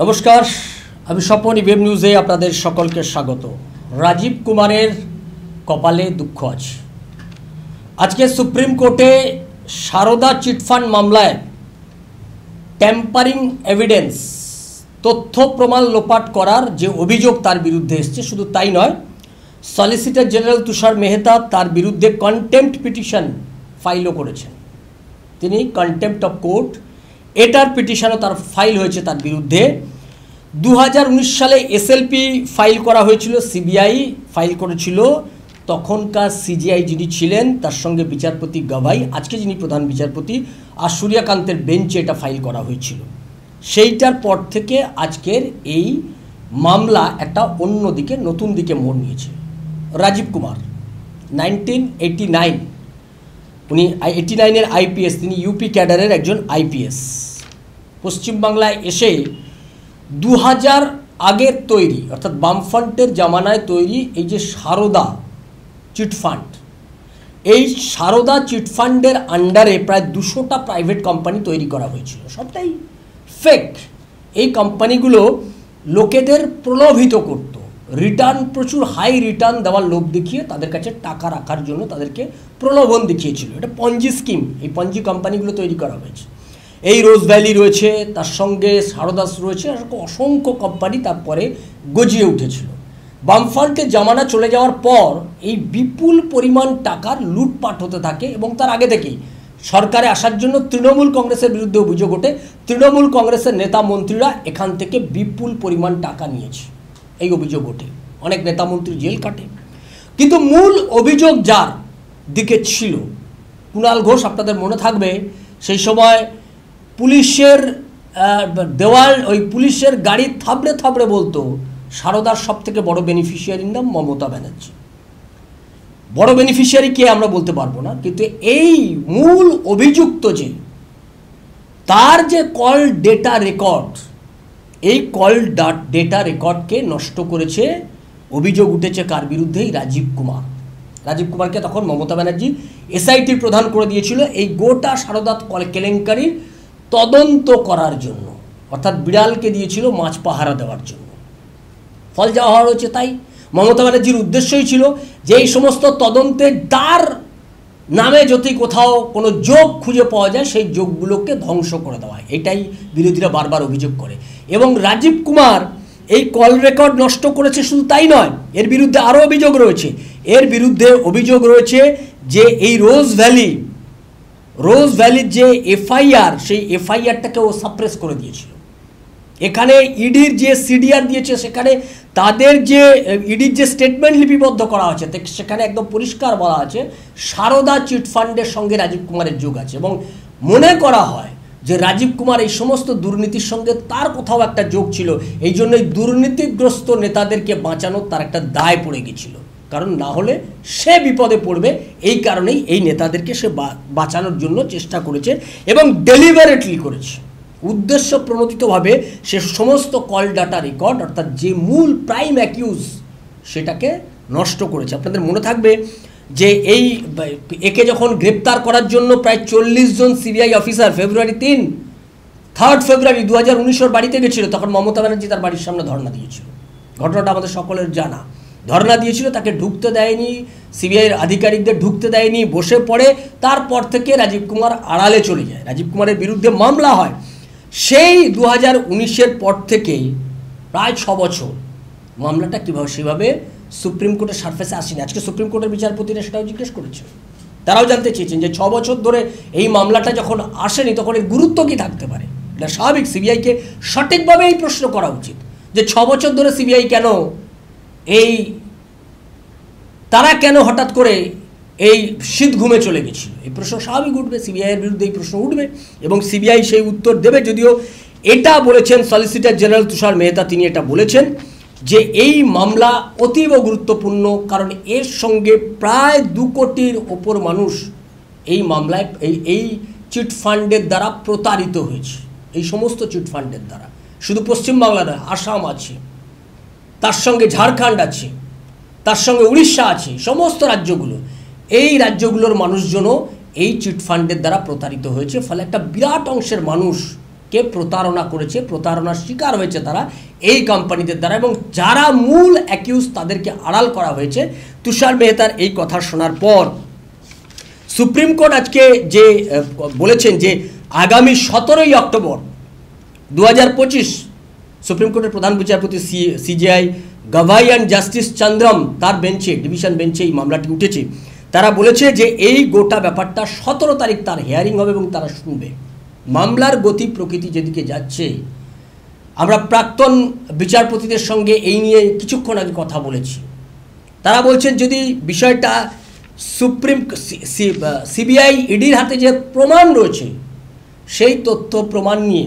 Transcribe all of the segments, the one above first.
নমস্কার, আমি স্বপন ওয়েব নিউজে আপনাদের সকলকে স্বাগত। রাজীব কুমারের কপালে দুঃখ আছে। আজকে সুপ্রিম কোর্টে সারদা চিটফান্ড মামলায় ট্যাম্পারিং এভিডেন্স, তথ্য প্রমাণ লোপাট করার যে অভিযোগ তার বিরুদ্ধে এসছে, শুধু তাই নয়, সলিসিটর জেনারেল তুষার মেহতা তার বিরুদ্ধে কন্টেম্পট পিটিশন ফাইলও করেছেন। তিনি কন্টেম্পট অফ কোর্ট এটার পিটিশনও তার ফাইল হয়েছে তার বিরুদ্ধে। 2019 সালে এসএলপি ফাইল করা হয়েছিল, সিবিআই ফাইল করেছিল। তখনকার সিজিআই যিনি ছিলেন, তার সঙ্গে বিচারপতি গাভাই, আজকে যিনি প্রধান বিচারপতি, আর সূর্যকান্তের বেঞ্চে এটা ফাইল করা হয়েছিল। সেইটার পর থেকে আজকের এই মামলা একটা অন্য দিকে, নতুন দিকে মোড় নিয়েছে। রাজীব কুমার 1989, উনি 89-এর আইপিএস, তিনি ইউপি ক্যাডারের একজন আইপিএস। পশ্চিমবাংলায় এসে 2000 আগের তৈরি, অর্থাৎ বামফ্রন্টের জামানায় তৈরি এই যে সারদা চিটফান্ড, এই সারদা চিটফান্ডের আন্ডারে প্রায় 200টা প্রাইভেট কোম্পানি তৈরি করা হয়েছিল। সবটাই ফেক। এই কোম্পানিগুলো লোকেদের প্রলোভিত করত, রিটার্ন, প্রচুর হাই রিটার্ন দেওয়ার লোভ দেখিয়ে তাদের কাছে টাকা রাখার জন্য তাদেরকে প্রলোভন দেখিয়েছিল। এটা পঞ্জি স্কিম, এই পঞ্জি কোম্পানিগুলো তৈরি করা হয়েছে। এই রোজ ভ্যালি রয়েছে, তার সঙ্গে সারদাস রয়েছে, অসংখ্য কোম্পানি তারপরে গজিয়ে উঠেছিল। বামফ্রন্টের জামানা চলে যাওয়ার পর এই বিপুল পরিমাণ টাকার লুটপাট হতে থাকে এবং তার আগে থেকেই সরকারে আসার জন্য তৃণমূল কংগ্রেসের বিরুদ্ধে অভিযোগ ওঠে। তৃণমূল কংগ্রেসের নেতা মন্ত্রীরা এখান থেকে বিপুল পরিমাণ টাকা নিয়েছে, এই অভিযোগ ওঠে। অনেক নেতা মন্ত্রী জেল কাটে। কিন্তু মূল অভিযোগ যার দিকে ছিল কুণাল ঘোষ, আপনাদের মনে থাকবে সেই সময় পুলিশের দেওয়াল, ওই পুলিশের গাড়ি থাবড়ে থাবড়ে বলতো সারদার সব থেকে বড় বেনিফিশিয়ারির নাম মমতা ব্যানার্জি। বড় বেনিফিশিয়ারি কে আমরা বলতে পারবো না, কিন্তু এই মূল অভিযুক্ত যে তার যে কল ডেটা রেকর্ড, এই কল ডেটা রেকর্ডকে নষ্ট করেছে, অভিযোগ উঠেছে কার বিরুদ্ধেই? রাজীব কুমার। রাজীব কুমারকে তখন মমতা ব্যানার্জি এসআইটির প্রধান করে দিয়েছিল এই গোটা সারদা কেলেঙ্কারির তদন্ত করার জন্য, অর্থাৎ বিড়ালকে দিয়েছিল মাছ পাহারা দেওয়ার জন্য। ফল যাওয়া হয়েছে তাই। মমতা ব্যানার্জির উদ্দেশ্যই ছিল যে এই সমস্ত তদন্তে তার নামে যদি কোথাও কোনো যোগ খুঁজে পাওয়া যায়, সেই যোগগুলোকে ধ্বংস করে দেওয়া। এটাই বিরোধীরা বারবার অভিযোগ করে। এবং রাজীব কুমার এই কল রেকর্ড নষ্ট করেছে, শুধু তাই নয়, এর বিরুদ্ধে আরও অভিযোগ রয়েছে। এর বিরুদ্ধে অভিযোগ রয়েছে যে এই রোজ ভ্যালির যে এফআইআর, সেই এফআইআরটাকে ও সাপ্রেস করে দিয়েছিল। এখানে ইডির যে সিডিআর দিয়েছে, সেখানে তাদের যে ইডির যে স্টেটমেন্ট লিপিবদ্ধ করা হয়েছে, সেখানে একদম পরিষ্কার বলা আছে সারদা চিটফান্ডের সঙ্গে রাজীব কুমারের যোগ আছে। এবং মনে করা হয় যে রাজীব কুমার এই সমস্ত দুর্নীতির সঙ্গে তার কোথাও একটা যোগ ছিল। এই জন্যই দুর্নীতিগ্রস্ত নেতাদেরকে বাঁচানোর তার একটা দায় পড়ে গেছিল, কারণ না হলে সে বিপদে পড়বে। এই কারণেই এই নেতাদেরকে সে বাঁচানোর জন্য চেষ্টা করেছে এবং ডেলিভারেটলি করেছে, উদ্দেশ্য প্রণোদিতভাবে সে সমস্ত কল ডাটা রেকর্ড, অর্থাৎ যে মূল প্রাইম অ্যাকিউজ, সেটাকে নষ্ট করেছে। আপনাদের মনে থাকবে যে একে যখন গ্রেপ্তার করার জন্য প্রায় 40 জন সিবিআই অফিসার ফেব্রুয়ারি 3 ফেব্রুয়ারি 2019 বাড়িতে গেছিল, তখন মমতা ব্যানার্জি তার বাড়ির সামনে ধর্ণা দিয়েছিল। ঘটনাটা আমাদের সকলের জানা। ধর্ণা দিয়েছিল, তাকে ঢুকতে দেয়নি, সিবিআইয়ের আধিকারিকদের ঢুকতে দেয়নি, বসে পড়ে। তারপর থেকে রাজীব কুমার আড়ালে চলে যায়, রাজীব কুমারের বিরুদ্ধে মামলা হয়। সেই 2019-এর পর থেকে প্রায় 6 বছর মামলাটা কীভাবে সেভাবে সুপ্রিম কোর্টের সারফেসে আসেনি। আজকে সুপ্রিম কোর্টের বিচারপতিরা সেটাও জিজ্ঞেস করেছে। তারাও জানতে চেয়েছেন যে 6 বছর ধরে এই মামলাটা যখন আসেনি, তখন এর গুরুত্ব কী থাকতে পারে। এটা স্বাভাবিক, সিবিআইকে সঠিকভাবে এই প্রশ্ন করা উচিত যে 6 বছর ধরে সিবিআই কেন তারা কেন হঠাৎ করে এই শীত ঘুমে চলে গেছিল। এই প্রশ্ন স্বাভাবিক উঠবে, সিবিআইয়ের বিরুদ্ধে এই প্রশ্ন উঠবে এবং সিবিআই সেই উত্তর দেবে। যদিও এটা বলেছেন সলিসিটর জেনারেল তুষার মেহতা, তিনি এটা বলেছেন যে এই মামলা অতীব গুরুত্বপূর্ণ, কারণ এর সঙ্গে প্রায় 2 কোটির ওপর মানুষ এই মামলায় এই চিটফান্ডের দ্বারা প্রতারিত হয়েছে। এই সমস্ত চিটফান্ডের দ্বারা শুধু পশ্চিমবাংলা নয়, আসাম আছে, তার সঙ্গে ঝাড়খণ্ড আছে, তার সঙ্গে উড়িষ্যা আছে, সমস্ত রাজ্যগুলো, এই রাজ্যগুলোর মানুষজনও এই চিটফান্ডের দ্বারা প্রতারিত হয়েছে। ফলে একটা বিরাট অংশের মানুষ কে প্রতারণা করেছে, প্রতারণার শিকার হয়েছে তারা এই কোম্পানিদের দ্বারা, এবং যারা মূল অ্যাকিউজ তাদেরকে আড়াল করা হয়েছে। তুষার মেহতার এই কথা শোনার পর সুপ্রিম কোর্ট আজকে যে বলেছেন যে আগামী 17ই অক্টোবর 2025 সুপ্রিম কোর্টের প্রধান বিচারপতি সিজেআই গাভাই অ্যান্ড জাস্টিস চন্দ্রম তার বেঞ্চে, ডিভিশন বেঞ্চে এই মামলাটি উঠেছে। তারা বলেছে যে এই গোটা ব্যাপারটা 17 তারিখ তার হিয়ারিং হবে এবং তারা শুনবে। মামলার গতি প্রকৃতি যেদিকে যাচ্ছে, আমরা প্রাক্তন বিচারপতিদের সঙ্গে এই নিয়ে কিছুক্ষণ আগে কথা বলেছি। তারা বলছেন যদি বিষয়টা সিবিআই ইডির হাতে যে প্রমাণ রয়েছে সেই তথ্য প্রমাণ নিয়ে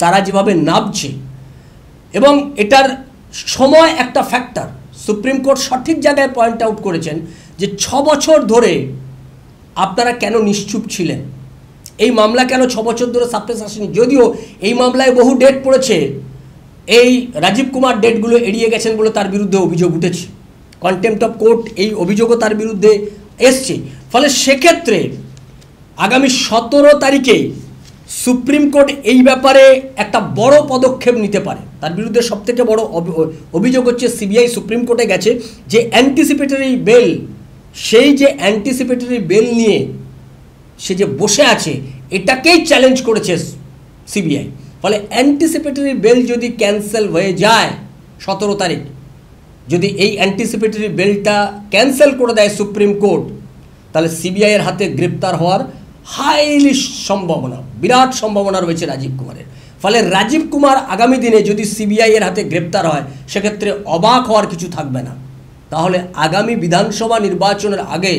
তারা যেভাবে নামছে, এবং এটার সময় একটা ফ্যাক্টর, সুপ্রিম কোর্ট সঠিক জায়গায় পয়েন্ট আউট করেছেন যে 6 বছর ধরে আপনারা কেন নিশ্চুপ ছিলেন, এই মামলা কেন 6 বছর ধরে সাবটেন্স আসেনি। যদিও এই মামলায় বহু ডেট পড়েছে, এই রাজীব কুমার ডেটগুলো এড়িয়ে গেছেন বলে তার বিরুদ্ধে অভিযোগ উঠেছে, কন্টেম্পট অফ কোর্ট এই অভিযোগও তার বিরুদ্ধে এসছে। ফলে সেক্ষেত্রে আগামী 17 তারিখে সুপ্রিম কোর্ট এই ব্যাপারে একটা বড় পদক্ষেপ নিতে পারে। তার বিরুদ্ধে সবথেকে বড় অভিযোগ হচ্ছে সিবিআই সুপ্রিম কোর্টে গেছে যে অ্যান্টিসিপেটরি বেল, সেই যে অ্যান্টিসিপেটরি বেল নিয়ে সে যে বসে আছে এটাকেই চ্যালেঞ্জ করেছে সিবিআই। ফলে অ্যান্টিসিপেটরি বেল যদি ক্যান্সেল হয়ে যায় 17 তারিখ, যদি এই অ্যান্টিসিপেটরি বেলটা ক্যান্সেল করে দেয় সুপ্রিম কোর্ট, তাহলে সিবিআইয়ের হাতে গ্রেপ্তার হওয়ার হাইলি সম্ভাবনা, বিরাট সম্ভাবনা রয়েছে রাজীব কুমারের। ফলে রাজীব কুমার আগামী দিনে যদি সিবিআইয়ের হাতে গ্রেপ্তার হয় সেক্ষেত্রে অবাক হওয়ার কিছু থাকবে না। তাহলে আগামী বিধানসভা নির্বাচনের আগে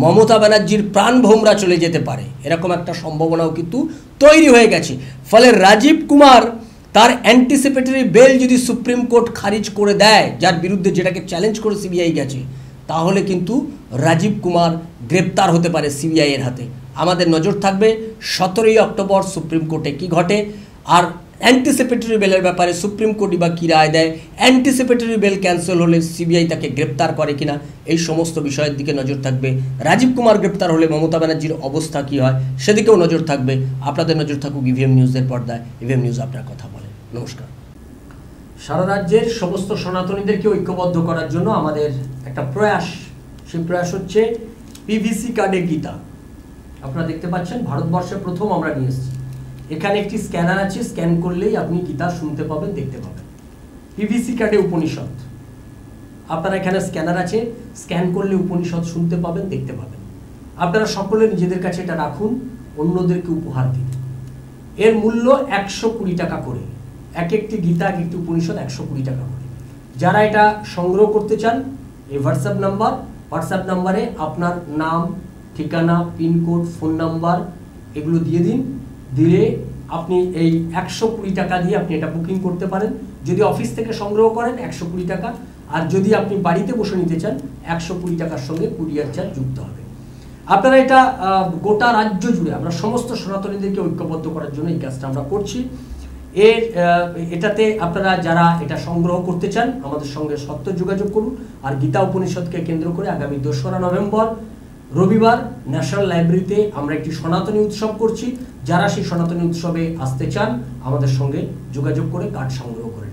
মমতা ব্যানার্জির প্রাণভোমরা চলে যেতে পারে, এরকম একটা সম্ভাবনাও কিন্তু তৈরি হয়ে গেছে। ফলে রাজীব কুমার তার অ্যান্টিসিপেটরি বেল যদি সুপ্রিম কোর্ট খারিজ করে দেয়, যার বিরুদ্ধে যেটাকে চ্যালেঞ্জ করে সিবিআই গেছে, তাহলে কিন্তু রাজীব কুমার গ্রেপ্তার হতে পারে সিবিআইয়ের হাতে। আমাদের নজর থাকবে 17ই অক্টোবর সুপ্রিম কোর্টে কি ঘটে, আর অ্যান্টিসিপেটরি বেলের ব্যাপারে সুপ্রিম কোর্টই বা কী রায় দেয়, অ্যান্টিসিপেটরি বেল ক্যান্সেল হলে সিবিআই তাকে গ্রেপ্তার করে কিনা, এই সমস্ত বিষয়ের দিকে নজর থাকবে। রাজীব কুমার গ্রেপ্তার হলে মমতা ব্যানার্জির অবস্থা কী হয় সেদিকেও নজর থাকবে। আপনাদের নজর থাকুক ইভিএম নিউজের পর্দায়। ইভিএম নিউজ আপনার কথা বলে। নমস্কার। সারা রাজ্যের সমস্ত সনাতনীদেরকে ঐক্যবদ্ধ করার জন্য আমাদের একটা প্রয়াস, সেই প্রয়াস হচ্ছে পিভিসি কার্ডে গীতা। আপনারা দেখতে পাচ্ছেন ভারতবর্ষে প্রথম আমরা নিয়ে এসেছি। এখানে একটি স্ক্যানার আছে, স্ক্যান করলেই আপনি গীতা শুনতে পাবেন, দেখতে পাবেন। পিভিসি কার্ডে উপনিষদ, আপনারা এখানে স্ক্যানার আছে, স্ক্যান করলে উপনিষদ শুনতে পাবেন, দেখতে পাবেন। আপনারা সকলে নিজেদের কাছে এটা রাখুন, অন্যদেরকে উপহার দিন। এর মূল্য 120 টাকা করে, এক একটি গীতা, এক একটি উপনিষদ 120 টাকা করে। যারা এটা সংগ্রহ করতে চান, এই হোয়াটসঅ্যাপ নাম্বারে আপনার নাম, ঠিকানা, পিনকোড, ফোন নাম্বার এগুলো দিয়ে দিন। দিলে আপনি এই 120 টাকা দিয়ে আপনি এটা বুকিং করতে পারেন। যদি অফিস থেকে সংগ্রহ করেন 120 টাকা, আর যদি আপনি বাড়িতে বসে নিতে চান 120 টাকার সঙ্গে কুরিয়ার চার্জ যুক্ত হবে। আপনারা এটা গোটা রাজ্য জুড়ে আমরা সমস্ত সনাতনীদেরকে ঐক্যবদ্ধ করার জন্য এই কাজটা আমরা করছি। এটাতে আপনারা যারা এটা সংগ্রহ করতে চান আমাদের সঙ্গে সত্য যোগাযোগ করুন। আর গীতা উপনিষদকে কেন্দ্র করে আগামী 2রা নভেম্বর রবিবার ন্যাশনাল লাইব্রেরিতে আমরা একটি সনাতনী উৎসব করছি। যারা সেই সনাতনী উৎসবে আসতে চান আমাদের সঙ্গে যোগাযোগ করে কার্ড সংগ্রহ করে